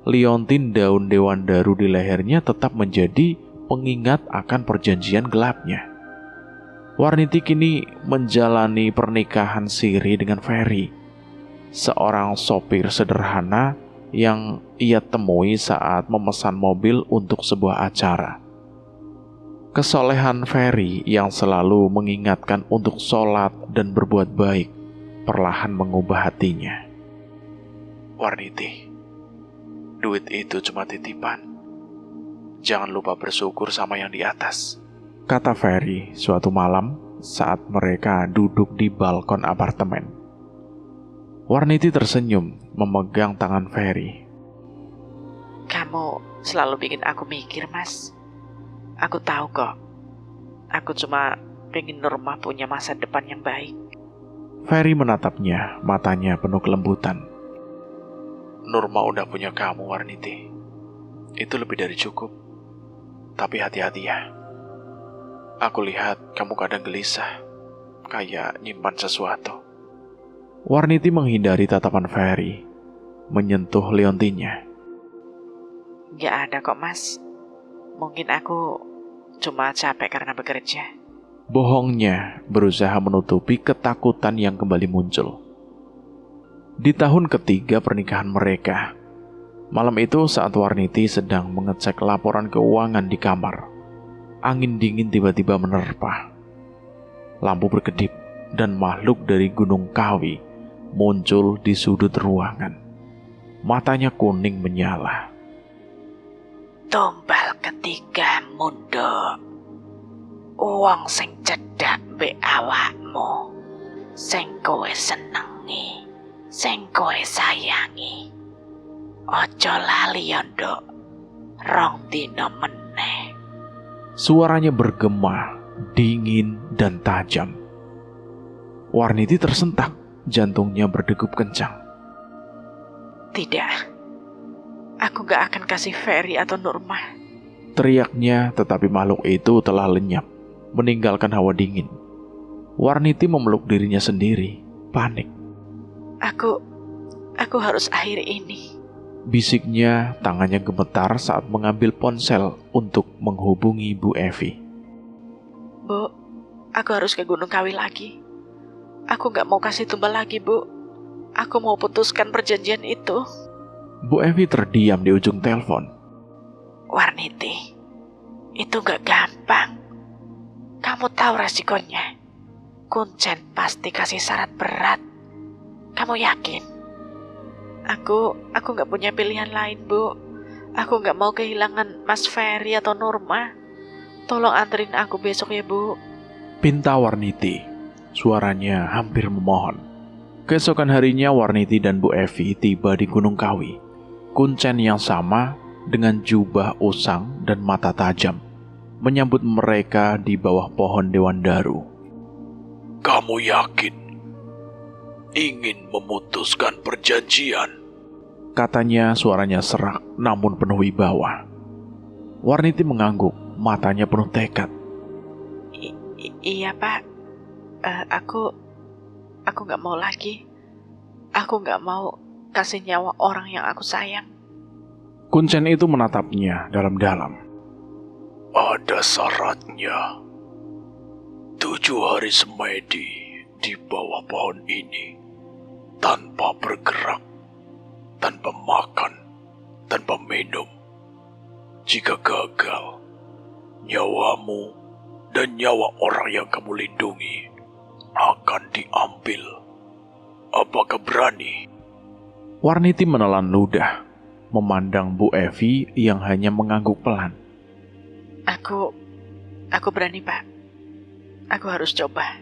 liontin daun dewandaru di lehernya tetap menjadi pengingat akan perjanjian gelapnya. Warniti kini menjalani pernikahan siri dengan Ferry, seorang sopir sederhana yang ia temui saat memesan mobil untuk sebuah acara. Kesolehan Ferry yang selalu mengingatkan untuk sholat dan berbuat baik perlahan mengubah hatinya. Warniti, duit itu cuma titipan. Jangan lupa bersyukur sama yang di atas, kata Ferry suatu malam saat mereka duduk di balkon apartemen. Warniti tersenyum memegang tangan Ferry. Kamu selalu bikin aku mikir, Mas. Aku tahu kok. Aku cuma pengen Nurma punya masa depan yang baik. Ferry menatapnya, matanya penuh kelembutan. Nurma udah punya kamu, Warniti. Itu lebih dari cukup. Tapi hati-hati ya. Aku lihat kamu kadang gelisah, kayak nyimpan sesuatu. Warniti menghindari tatapan Ferry, menyentuh liontinnya. Gak ada kok, Mas. Mungkin aku cuma capek karena bekerja. Bohongnya berusaha menutupi ketakutan yang kembali muncul. Di tahun ketiga pernikahan mereka, malam itu saat Warniti sedang mengecek laporan keuangan di kamar, angin dingin tiba-tiba menerpa. Lampu berkedip dan makhluk dari Gunung Kawi muncul di sudut ruangan. Matanya kuning menyala. Tumbal ketiga mundo. Uang sing cedak mbek awakmu, sing kowe senengi, sing kowe sayangi. Ojo lali yo, Nduk. Rong dina meneh. Suaranya bergema, dingin dan tajam. Warniti tersentak, jantungnya berdegup kencang. Tidak. Aku gak akan kasih Ferry atau Nurma. Teriaknya, tetapi makhluk itu telah lenyap, meninggalkan hawa dingin. Warniti memeluk dirinya sendiri, panik. Aku harus akhiri ini. Bisiknya, tangannya gemetar saat mengambil ponsel untuk menghubungi Bu Evi. Bu, aku harus ke Gunung Kawi lagi. Aku gak mau kasih tumbal lagi, Bu. Aku mau putuskan perjanjian itu. Bu Evi terdiam di ujung telepon. Warniti, itu gak gampang. Kamu tahu resikonya. Kuncen pasti kasih syarat berat. Kamu yakin? Aku gak punya pilihan lain, Bu. Aku gak mau kehilangan Mas Ferry atau Nurma. Tolong anterin aku besok ya, Bu. Pinta Warniti. Suaranya hampir memohon. Keesokan harinya Warniti dan Bu Evi tiba di Gunung Kawi. Kuncen yang sama dengan jubah usang dan mata tajam menyambut mereka di bawah pohon dewandaru. Kamu yakin ingin memutuskan perjanjian? Katanya, suaranya serak namun penuh wibawa. Warniti mengangguk, matanya penuh tekad. Iya, Pak. Aku gak mau lagi. Aku gak mau kasih nyawa orang yang aku sayang. Kuncen itu menatapnya dalam-dalam. Ada syaratnya. 7 hari semedi di bawah pohon ini, tanpa bergerak, tanpa makan, tanpa minum. Jika gagal, nyawamu dan nyawa orang yang kamu lindungi akan diambil. Apakah berani? Warniti menelan ludah, memandang Bu Evi yang hanya mengangguk pelan. Aku berani, Pak. Aku harus coba.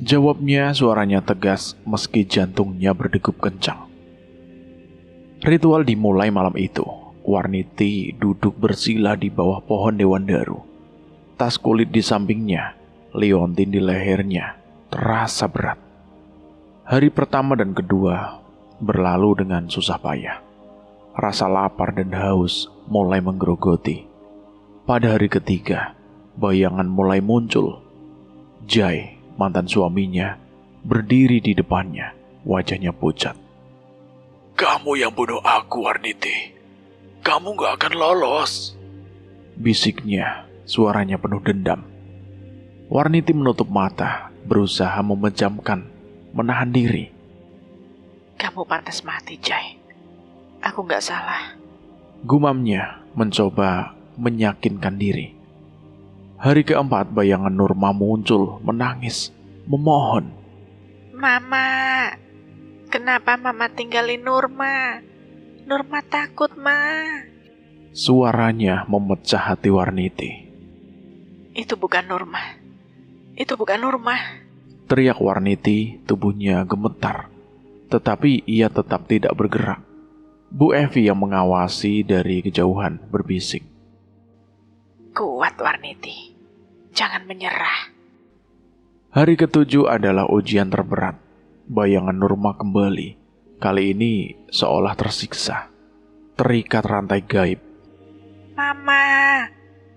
Jawabnya suaranya tegas meski jantungnya berdegup kencang. Ritual dimulai malam itu. Warniti duduk bersila di bawah pohon dewandaru. Tas kulit di sampingnya, liontin di lehernya, terasa berat. Hari pertama dan kedua berlalu dengan susah payah. Rasa lapar dan haus mulai menggerogoti. Pada hari ketiga, bayangan mulai muncul. Jai, mantan suaminya, berdiri di depannya, wajahnya pucat. Kamu yang bunuh aku, Warniti. Kamu gak akan lolos. Bisiknya, suaranya penuh dendam. Warniti menutup mata, berusaha memejamkan, menahan diri. Kamu pantas mati, Jai. Aku gak salah. Gumamnya mencoba meyakinkan diri. Hari keempat, bayangan Nurma muncul, menangis, memohon. Mama, kenapa Mama tinggalin Nurma? Nurma takut, Ma. Suaranya memecah hati Warniti. Itu bukan Nurma. Itu bukan Nurma. Teriak Warniti, tubuhnya gemetar. Tetapi ia tetap tidak bergerak. Bu Evi yang mengawasi dari kejauhan berbisik. Kuat, Warniti. Jangan menyerah. Hari ketujuh adalah ujian terberat. Bayangan Nurma kembali. Kali ini seolah tersiksa. Terikat rantai gaib. Mama,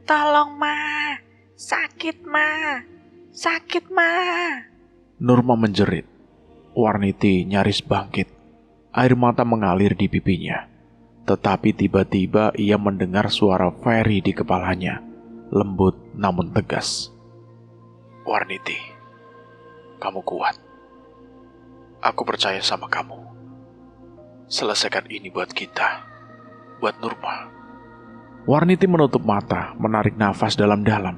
tolong, Ma. Sakit, Ma. Sakit, Ma. Nurma menjerit. Warniti nyaris bangkit. Air mata mengalir di pipinya. Tetapi tiba-tiba ia mendengar suara Ferry di kepalanya. Lembut namun tegas. Warniti, kamu kuat. Aku percaya sama kamu. Selesaikan ini buat kita, buat Nurma. Warniti menutup mata, menarik nafas dalam-dalam.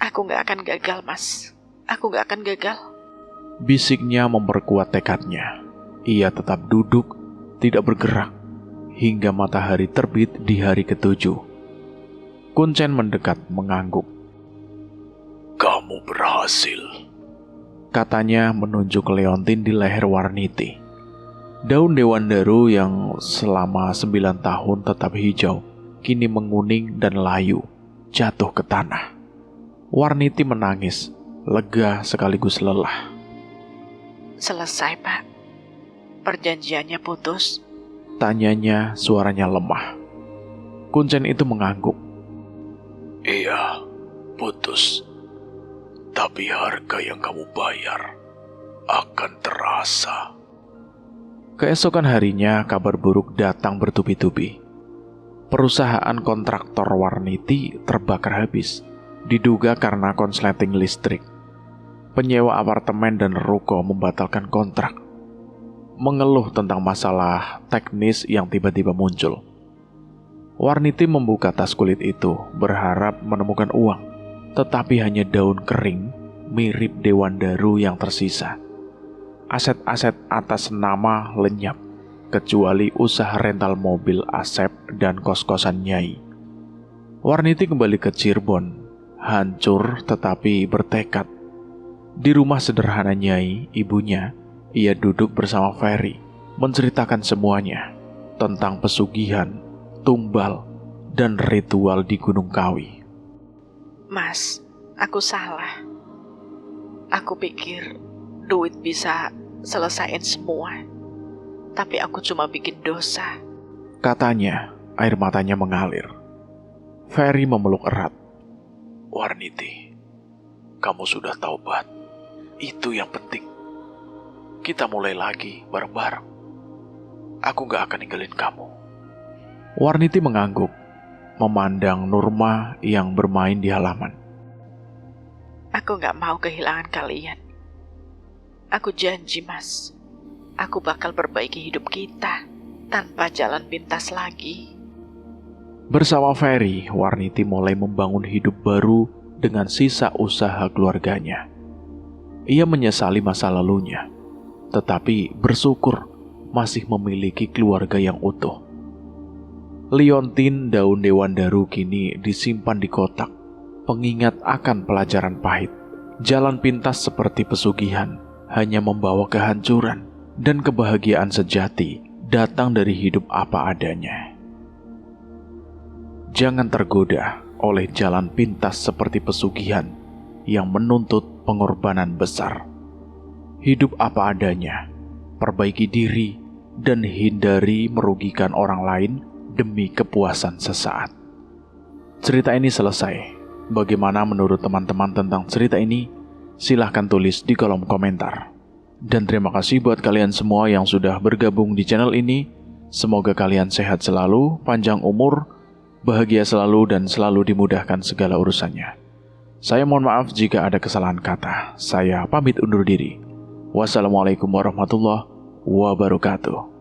Aku gak akan gagal, Mas. Aku gak akan gagal. Bisiknya memperkuat tekadnya. Ia tetap duduk, tidak bergerak, hingga matahari terbit di hari ketujuh. Kuncen mendekat mengangguk. Kamu berhasil, Katanya menunjuk leontin di leher Warniti. Daun dewandaru yang selama 9 tahun tetap hijau, kini menguning dan layu, jatuh ke tanah. Warniti menangis, lega sekaligus lelah. Selesai, Pak. Perjanjiannya putus. Tanyanya, suaranya lemah. Kuncen itu mengangguk. iya, putus. Tapi harga yang kamu bayar akan terasa. Keesokan harinya, kabar buruk datang bertubi-tubi. Perusahaan kontraktor Warniti terbakar habis, diduga karena konsleting listrik. Penyewa apartemen dan ruko membatalkan kontrak. Mengeluh tentang masalah teknis yang tiba-tiba muncul. Warniti membuka tas kulit itu, berharap menemukan uang, tetapi hanya daun kering mirip dewandaru yang tersisa. Aset-aset atas nama lenyap, kecuali usaha rental mobil Asep dan kos-kosan Nyai. Warniti kembali ke Cirebon, hancur tetapi bertekad. Di rumah sederhana Nyai, ibunya, ia duduk bersama Ferry, menceritakan semuanya tentang pesugihan, tumbal, dan ritual di Gunung Kawi. Mas, aku salah. Aku pikir duit bisa selesain semua. Tapi aku cuma bikin dosa. Katanya, air matanya mengalir. Ferry memeluk erat. Warniti, kamu sudah taubat. Itu yang penting. Kita mulai lagi bareng-bareng. Aku gak akan ninggalin kamu. Warniti mengangguk, memandang Nurma yang bermain di halaman. Aku gak mau kehilangan kalian. Aku janji, Mas. Aku bakal perbaiki hidup kita tanpa jalan pintas lagi. Bersama Ferry, Warniti mulai membangun hidup baru dengan sisa usaha keluarganya. Ia menyesali masa lalunya, tetapi bersyukur masih memiliki keluarga yang utuh. Liontin daun dewandaru kini disimpan di kotak, pengingat akan pelajaran pahit. Jalan pintas seperti pesugihan hanya membawa kehancuran, dan kebahagiaan sejati datang dari hidup apa adanya. Jangan tergoda oleh jalan pintas seperti pesugihan yang menuntut pengorbanan besar. Hidup apa adanya, perbaiki diri, dan hindari merugikan orang lain demi kepuasan sesaat. Cerita ini selesai. Bagaimana menurut teman-teman tentang cerita ini? Silahkan tulis di kolom komentar. Dan terima kasih buat kalian semua yang sudah bergabung di channel ini. Semoga kalian sehat selalu, panjang umur, bahagia selalu, dan selalu dimudahkan segala urusannya. Saya mohon maaf jika ada kesalahan kata. Saya pamit undur diri. Wassalamualaikum warahmatullahi wabarakatuh.